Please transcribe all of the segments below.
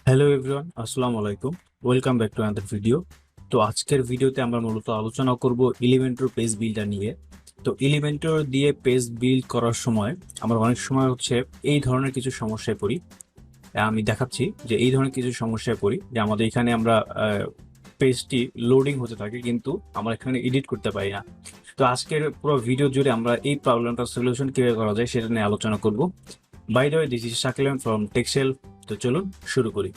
Hello everyone, আসসালামু আলাইকুম। Welcome back to another video. তো আজকের ভিডিওতে আমরা মূলত আলোচনা করব এলিমেন্টর পেজ বিল্ডার নিয়ে। তো এলিমেন্টর দিয়ে পেজ বিল্ড করার সময় আমরা অনেক সময় এই ধরনের কিছু সমস্যায় পড়ি। আমি দেখাচ্ছি যে এই ধরনের কিছু সমস্যায় পড়ি যে আমাদের এখানে আমরা পেজটি লোডিং হতে থাকে, কিন্তু আমরা এখানে এডিট করতে পারি না। তো আজকের পুরো ভিডিও জুড়ে আমরা এই প্রবলেমটার সলিউশন কিভাবে করা যায় সেটা নিয়ে আলোচনা করব। By the way, this is Shakil from Texel. তো চলুন শুরু করি।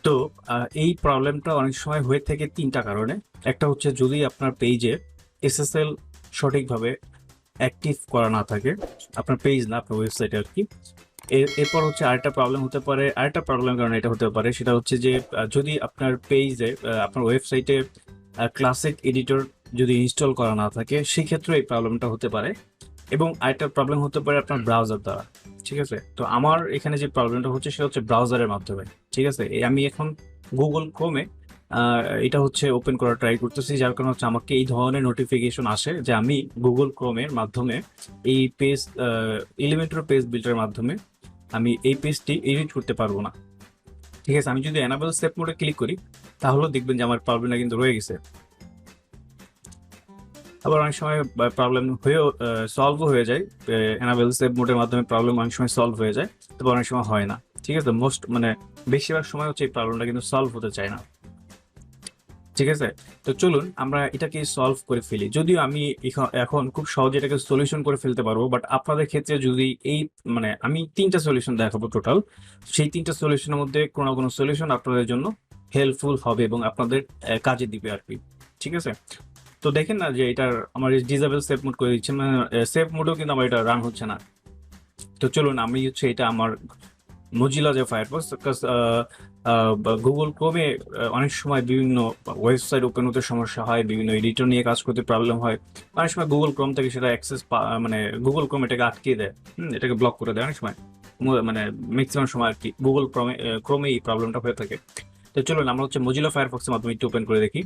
তো এই প্রবলেমটা অনেক সময় হয়ে থাকে তিনটা কারণে। একটা হচ্ছে যদি আপনার পেজে এসএসএল সঠিকভাবে অ্যাক্টিভ করা না থাকে, আপনার পেজ না, আপনার ওয়েবসাইটে আর কি। এরপর হচ্ছে আরেকটা প্রবলেম কারণে এটা হতে পারে, সেটা হচ্ছে যে যদি আপনার পেজে আপনার ওয়েবসাইটে ক্লাসিক এডিটর যদি ইনস্টল করা না থাকে, সেক্ষেত্রে এই প্রবলেমটা হতে পারে। এবং আরেকটা প্রবলেম হতে পারে আপনার ব্রাউজার দ্বারা। ঠিক আছে, তো আমার এখানে যে প্রবলেমটা হচ্ছে সেটা হচ্ছে ব্রাউজারের মাধ্যমে। ঠিক আছে, আমি এখন গুগল ক্রোমে এটা হচ্ছে ওপেন করার ট্রাই করতেছি, যার কারণে হচ্ছে আমাকে এই ধরনের নোটিফিকেশন আসে যে আমি গুগল ক্রোমের মাধ্যমে এই পেজ এলিমেন্টর পেজ বিল্ডারের মাধ্যমে আমি এই পেজটি এডিট করতে পারবো না। ঠিক আছে, আমি যদি এনাবেল স্টেপ মোডে ক্লিক করি তাহলে দেখবেন যে আমার প্রবলেমটা কিন্তু রয়ে গেছে। আবার অনেক সময় প্রবলেম হয়েও সলভও হয়ে যায়। এনাবেল সেভ মোডের মাধ্যমে প্রবলেম অনেক সময় সলভ হয়ে যায়, তবে অনেক সময় হয় না। ঠিক আছে, বেশিরভাগ সময় হচ্ছে এই প্রবলেমটা কিন্তু সলভ হতে চায় না। ঠিক আছে, তো চলুন আমরা এটাকে সলভ করে ফেলি। যদিও আমি এখন খুব সহজে এটাকে সলিউশন করে ফেলতে পারবো, বাট আপনাদের ক্ষেত্রে যদি আমি তিনটা সলিউশন দেখাবো টোটাল। সেই তিনটা সলিউশনের মধ্যে কোনো না কোনো সলিউশন আপনাদের জন্য হেল্পফুল হবে এবং আপনাদের কাজে দিবে আর কি। ঠিক আছে, তো দেখেন না যে এটার আমার ডিসেবল সেভ মোড করে দিচ্ছে, মানে সেভ মোডেও কিন্তু আমার এটা রান হচ্ছে না। তো চলুন আমি হচ্ছে এটা আমার মজিলা যে ফায়ারফক্স, গুগল ক্রোমে অনেক সময় বিভিন্ন ওয়েবসাইট ওপেন হতে সমস্যা হয়, বিভিন্ন এডিটর নিয়ে কাজ করতে প্রবলেম হয়। অনেক সময় গুগল ক্রোম থেকে সেটা মানে গুগল ক্রোম এটাকে আটকিয়ে দেয়, এটাকে ব্লক করে দেয় অনেক সময়। মানে ম্যাক্সিমাম সময় আর কি গুগল ক্রোমে এই প্রবলেমটা হয়ে থাকে। তো চলুন আমরা হচ্ছে মজিলা ফায়ারফক্সের মাধ্যমে একটু ওপেন করে দেখি।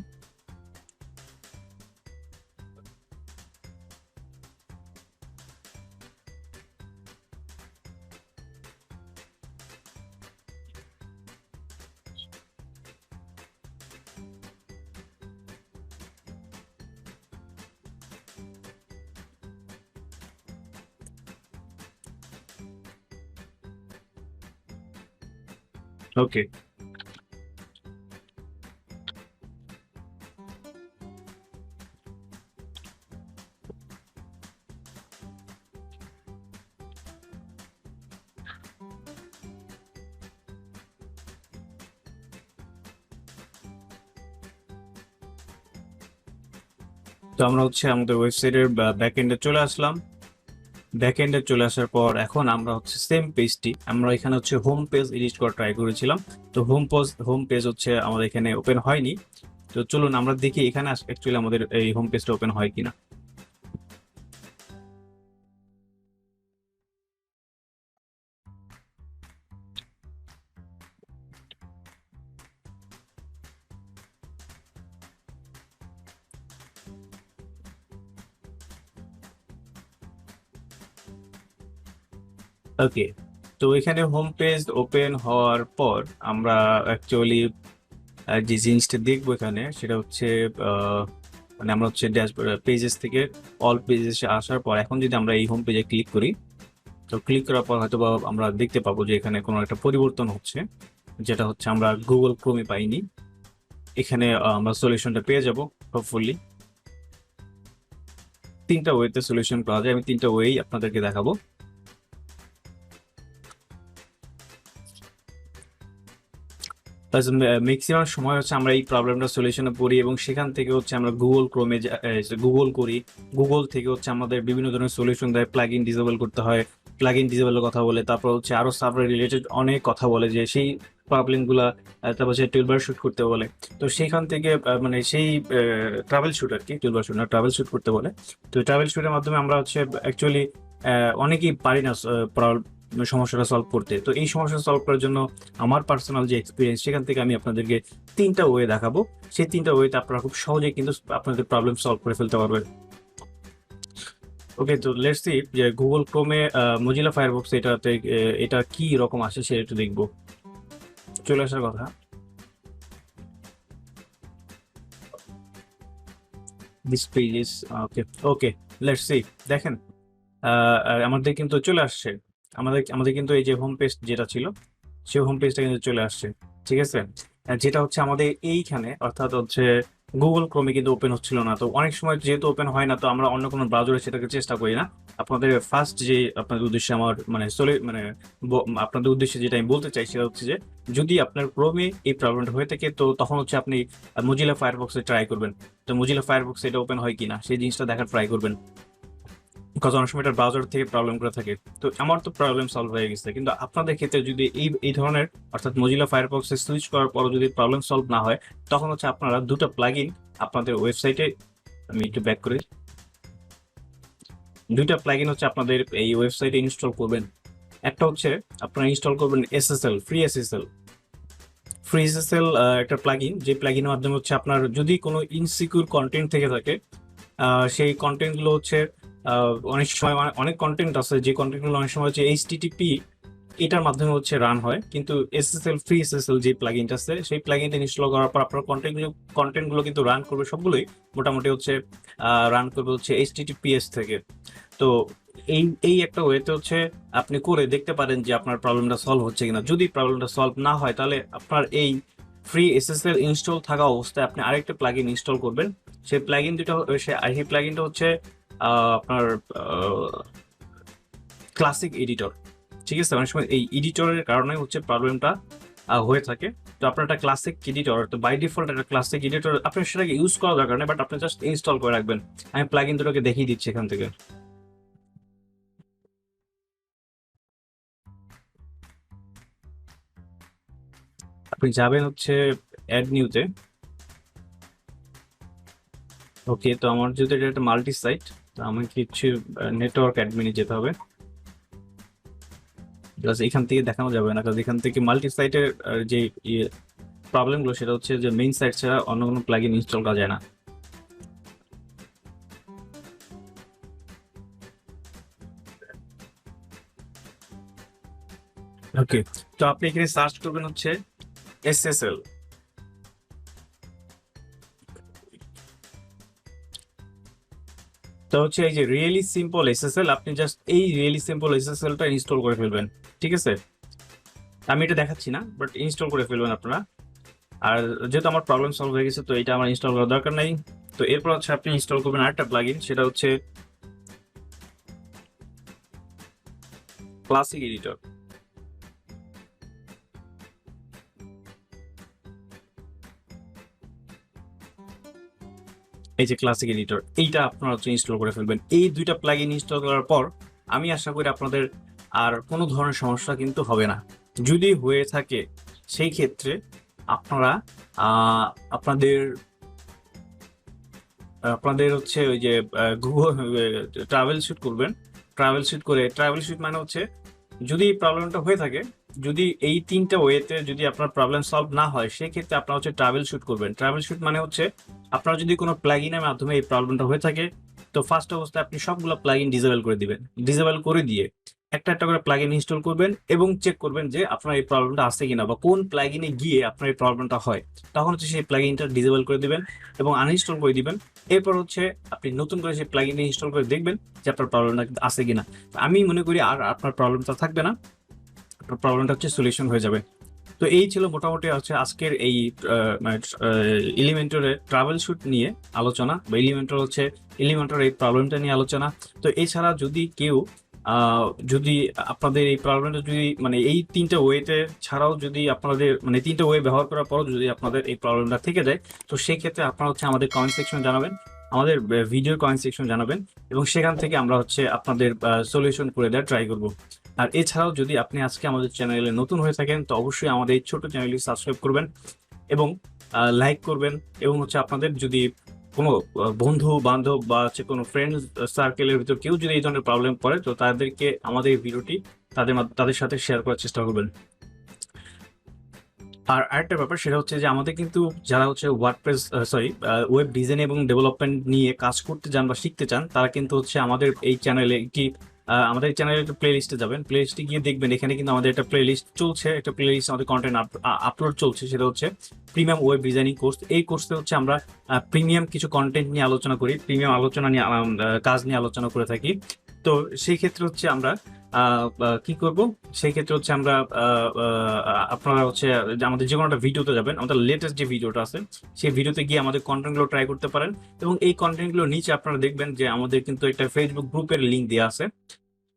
ওকে, তো আমরা হচ্ছে আমাদের ওয়েবসাইটের ব্যাক এন্ডে চলে আসলাম। ব্যাক এন্ডে চলে আসার পর এখন আমরা হচ্ছে সেম পেজটি আমরা এখানে হচ্ছে হোম পেজ এডিট করা ট্রাই করেছিলাম। তো হোম পেজ হচ্ছে আমাদের এখানে ওপেন হয়নি। তো চলুন আমরা দেখি এখানে অ্যাকচুয়ালি আমাদের এই হোম পেজটা ওপেন হয় কিনা। ওকে, তো এখানে হোম পেজ ওপেন হওয়ার পর আমরা অ্যাকচুয়ালি যে জিনিসটা দেখবো এখানে সেটা হচ্ছে আহ, মানে আমরা হচ্ছে ড্যাশবোর্ড পেজেস থেকে অল পেজেস আসার পর এখন যদি আমরা এই হোম পেজে ক্লিক করি, তো ক্লিক করার পর হয়তো বা আমরা দেখতে পাবো যে এখানে কোনো একটা পরিবর্তন হচ্ছে, যেটা হচ্ছে আমরা গুগল ক্রোমে পাইনি। এখানে আমরা সলিউশনটা পেয়ে যাব হোপফুলি। তিনটা ওয়েতে সলিউশন পাওয়া যায়, আমি তিনটা ওয়েই আপনাদেরকে দেখাবো। ম্যাক্সিমাম সময় হচ্ছে আমরা এই প্রবলেমটা সলিউশনে পড়ি এবং সেখান থেকে হচ্ছে আমরা গুগল ক্রোমে গুগল করি। গুগল থেকে হচ্ছে আমাদের বিভিন্ন ধরনের সলিউশন দেয়, প্লাগ ইন ডিসেবল করতে হয়, প্লাগ ইন ডিসেবলের কথা বলে, তারপর হচ্ছে আরো সার্ভার রিলেটেড অনেক কথা বলে যে সেই প্রবলেম গুলা, তারপর হচ্ছে টুলবার শুট করতে বলে। তো সেইখান থেকে মানে সেই ট্রাভেল শুট আর কি, টুলবার শুট না, ট্রাভেল শুট করতে বলে। তো ট্রাভেল শুটের মাধ্যমে আমরা হচ্ছে অ্যাকচুয়ালি অনেকেই পারি না সমস্যাটা সলভ করতে। তো এই সমস্যা সলভ করার জন্য আমার পার্সোনাল যে এক্সপিরিয়েন্স, সেখান থেকে আমি আপনাদেরকে 3টা ওয়ে দেখাবো। সেই 3টা ওয়েতে আপনারা খুব সহজেই কিন্তু আপনাদের প্রবলেম সলভ করে ফেলতে পারবেন। ওকে, তো লেটস সি যে গুগল ক্রোমে মজিলা ফায়ারবক্স এটাতে এটা কি রকম আসে সেটা একটু দেখবো। চলে আসার কথা। This page is okay. Okay, let's see. দেখেন, আমাদের কিন্তু চলে আসছে। আমাদের আমাদের কিন্তু এই যে হোম পেজ যেটা ছিল, সেই হোম পেজটা কিন্তু চলে আসছে। ঠিক আছে, যেটা হচ্ছে আমাদের এইখানে, অর্থাৎ হচ্ছে গুগল ক্রোমে কিন্তু ওপেন হচ্ছিল না। তো অনেক সময় যেহেতু ওপেন হয় না, তো আমরা অন্য কোনো ব্রাউজারে সেটাকে চেষ্টা করি না। আপনাদের ফার্স্ট যে আপনাদের উদ্দেশ্যে আমার মানে আপনাদের উদ্দেশ্যে যেটা আমি বলতে চাই সেটা হচ্ছে যে যদি আপনার ক্রোমে এই প্রবলেমটা হয়ে থাকে, তো তখন হচ্ছে আপনি মজিলা ফায়ারবক্সে ট্রাই করবেন। তো মজিলা ফায়ারবক্সে এটা ওপেন হয় কিনা সেই জিনিসটা দেখার ট্রাই করবেন, বিকজ অনেক সময় এটা ব্রাউজার থেকে প্রবলেম করে থাকে। তো আমার তো প্রবলেম সলভ হয়ে গেছে, কিন্তু আপনাদের ক্ষেত্রে যদি এই এই ধরনের, অর্থাৎ মজিলা ফায়ারফক্সে সুইচ করার পরও যদি প্রবলেম সলভ না হয়, তখন হচ্ছে আপনারা দুটো প্লাগইন আপনাদের ওয়েবসাইটে, আমি একটু ব্যাক করি, দুইটা প্লাগইন হচ্ছে আপনাদের এই ওয়েবসাইটে ইনস্টল করবেন। একটা হচ্ছে আপনারা ইনস্টল করবেন SSL, free SSL. Free SSL একটা প্লাগইন, যে প্লাগইনের মাধ্যমে হচ্ছে আপনার যদি কোনো ইনসিকিউর কন্টেন্ট থেকে থাকে, সেই কন্টেন্ট গুলো হচ্ছে অনেক সময় অনেক কন্টেন্ট আছে যে কন্টেন্ট গুলো অনেক সময় হচ্ছে এইচটিটিপি এটার মাধ্যমে হচ্ছে রান হয়, কিন্তু এসএসএল ফ্রি এসএসএল যে প্লাগইনটা আছে, সেই প্লাগইনটা ইনস্টল করার পর আপনার কন্টেন্ট গুলো কিন্তু রান করবে, সবগুলোই মোটামুটি হচ্ছে রান করবে হচ্ছে এইচটিটিপিএস থেকে। তো এই এই একটা ওয়েতে হচ্ছে আপনি করে দেখতে পারেন যে আপনার প্রবলেমটা সলভ হচ্ছে কিনা। যদি প্রবলেমটা সলভ না হয়, তাহলে আপনার এই ফ্রি এসএসএল ইনস্টল থাকা অবস্থায় আপনি আরেকটা প্লাগইন ইনস্টল করবেন। সেই প্লাগইন দুটো, সেই প্লাগইনটা হচ্ছে আপনার ক্লাসিক এডিটর। ঠিক আছে, অনেক সময় এই এডিটরের কারণে হচ্ছে প্রবলেমটা হয়ে থাকে। তো আপনার একটা ক্লাসিক এডিটর, তো বাই ডিফল্ট একটা ক্লাসিক এডিটর আপনার সেটাকে ইউজ করা দরকার নেই, বাট আপনি জাস্ট ইনস্টল করে রাখবেন। আমি প্লাগইন দুটোকে দেখিয়ে দিচ্ছি এখান থেকে। আপনি যাবেন হচ্ছে অ্যাড নিউতে। ওকে, তো আমার যেহেতু এটা একটা মাল্টি সাইট, তো আমাকে কিছু নেটওয়ার্ক অ্যাডমিনে যেতে হবে। প্লাস এখান থেকে দেখানো যাবে না, কারণ এখান থেকে মাল্টি সাইটের যে প্রবলেমগুলো, সেটা হচ্ছে যে মেইন সাইট ছাড়া অন্য কোনো প্লাগইন ইনস্টল করা যায় না। ওকে, তো আপনি এখানে সার্চ করবেন হচ্ছে এসএসএল। তো হচ্ছে এই যে রিয়েলি সিম্পল এসএসএল, আপনি জাস্ট এই রিয়েলি সিম্পল এসএসএলটা ইনস্টল করে ফেলবেন। ঠিক আছে, আমি এটা দেখাচ্ছি না, বাট ইনস্টল করে ফেলবেন আপনারা। আর যেহেতু আমার প্রবলেম সলভ হয়ে গেছে, তো এটা আমার ইনস্টল করার দরকার নাই। তো এরপর হচ্ছে আপনি ইনস্টল করবেন আরেকটা প্লাগইন, সেটা হচ্ছে ক্লাসিক এডিটর। এই যে ক্লাসিক এডিটর, এইটা আপনারা হচ্ছে ইনস্টল করে ফেলবেন। এই দুইটা প্লাগইন ইনস্টল করার পর আমি আশা করি আপনাদের আর কোনো ধরনের সমস্যা কিন্তু হবে না। যদি হয়ে থাকে, সেই ক্ষেত্রে আপনারা আপনাদের আপনাদের হচ্ছে ওই যে গুগল ট্রাভেল শুট করবেন। ট্রাভেল শুট মানে হচ্ছে যদি প্রবলেমটা হয়ে থাকে, যদি এই 3টা ওয়েতে যদি আপনার প্রবলেম সলভ না হয়, সেক্ষেত্রে আপনার হচ্ছে ট্রাভেল শুট করবেন। ট্রাভেল শুট মানে হচ্ছে আপনার যদি কোনো প্লাগইনের মাধ্যমে এই প্রবলেমটা হয়ে থাকে, তো ফার্স্ট অবস্থায় আপনি সবগুলো প্লাগইন ডিসেবল করে দিবেন। ডিসেবল করে দিয়ে একটা একটা করে প্লাগইন ইনস্টল করবেন এবং চেক করবেন যে আপনার এই প্রবলেমটা আছে কিনা, বা কোন প্লাগইনে গিয়ে আপনার এই প্রবলেমটা হয়। তখন হচ্ছে সেই প্লাগইনটা ডিসেবল করে দিবেন এবং আনইনস্টল করে দিবেন। এরপর হচ্ছে আপনি নতুন করে সেই প্লাগইনটা ইনস্টল করে দেখবেন যে আপনার প্রবলেমটা আছে কিনা। আমি মনে করি আর আপনার প্রবলেমটা থাকবে না, আপনার প্রবলেমটা হচ্ছে সলিউশন হয়ে যাবে। তো এই ছিল মোটামুটি হচ্ছে আজকের এই এলিমেন্টরের ট্রাভেল শুট নিয়ে আলোচনা, বা এলিমেন্টর এই প্রবলেমটা নিয়ে আলোচনা। তো এছাড়া যদি কেউ যদি আপনাদের এই প্রবলেমটা যদি মানে এই 3টা ওয়েতে ছাড়াও যদি আপনাদের মানে 3টা ওয়ে ব্যবহার করার পরও যদি আপনাদের এই প্রবলেমটা থেকে যায়, তো সেই ক্ষেত্রে আপনারা হচ্ছে আমাদের কমেন্ট সেকশন জানাবেন, আমাদের ভিডিও কমেন্ট সেকশন জানাবেন, এবং সেখান থেকে আমরা হচ্ছে আপনাদের সলিউশন করে দেওয়ার ট্রাই করব। আর এছাড়াও যদি আপনি আজকে আমাদের চ্যানেলে নতুন হয়ে থাকেন, তো অবশ্যই আমাদের এই ছোট চ্যানেলটি সাবস্ক্রাইব করবেন এবং লাইক করবেন, এবং হচ্ছে আপনাদের যদি কোনো বন্ধু বান্ধব বা হচ্ছে কোনো ফ্রেন্ড সার্কেলের ভিতর কেউ যদি এই ধরনের প্রবলেম পড়ে, তো তাদেরকে আমাদের এই ভিডিওটি তাদের সাথে শেয়ার করার চেষ্টা করবেন। আর আরেকটা ব্যাপার সেটা হচ্ছে যে আমাদের কিন্তু যারা হচ্ছে ওয়ার্ডপ্রেস ওয়েব ডিজাইন এবং ডেভেলপমেন্ট নিয়ে কাজ করতে চান বা শিখতে চান, তারা কিন্তু হচ্ছে আমাদের এই চ্যানেলে আমাদের চ্যানেলে একটা প্লে লিস্টে যাবেন, প্লে লিস্টে গিয়ে দেখবেন এখানে কিন্তু আমাদের একটা প্লে লিস্ট চলছে, একটা প্লে লিস্ট আমাদের কন্টেন্ট আপলোড চলছে, সেটা হচ্ছে প্রিমিয়াম ওয়েব ডিজাইনিং কোর্স। এই কোর্সে হচ্ছে আমরা প্রিমিয়াম কিছু কন্টেন্ট নিয়ে আলোচনা করি, প্রিমিয়াম আলোচনা নিয়ে কাজ নিয়ে আলোচনা করে থাকি। তো সেই ক্ষেত্রে হচ্ছে আমরা কি করব, সেই ক্ষেত্রে হচ্ছে আমরা আপনারা হচ্ছে যে আমাদের যে কোনো একটা ভিডিওতে যাবেন, আমাদের লেটেস্ট যে ভিডিওটা আছে সেই ভিডিওতে গিয়ে আমাদের কন্টেন্টগুলো ট্রাই করতে পারেন। এবং এই কন্টেন্টগুলো নিচে আপনারা দেখবেন যে আমাদের কিন্তু একটা ফেসবুক গ্রুপের লিঙ্ক দেওয়া আছে,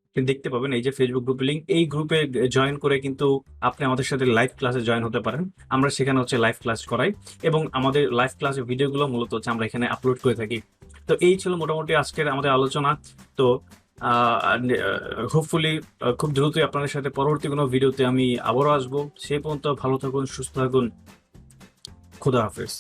আপনি দেখতে পাবেন এই যে ফেসবুক গ্রুপের লিঙ্ক। এই গ্রুপে জয়েন করে কিন্তু আপনি আমাদের সাথে লাইভ ক্লাসে জয়েন হতে পারেন। আমরা সেখানে হচ্ছে লাইভ ক্লাস করাই এবং আমাদের লাইভ ক্লাসের ভিডিওগুলো মূলত হচ্ছে আমরা এখানে আপলোড করে থাকি। তো এই ছিল মোটামুটি আজকের আমাদের আলোচনা। তো হোপফুলি খুব দ্রুতই আপনাদের সাথে পরবর্তী কোনো ভিডিওতে আমি আবারও আসবো। সেই পর্যন্ত ভালো থাকুন, সুস্থ থাকুন, খুদা হাফেজ।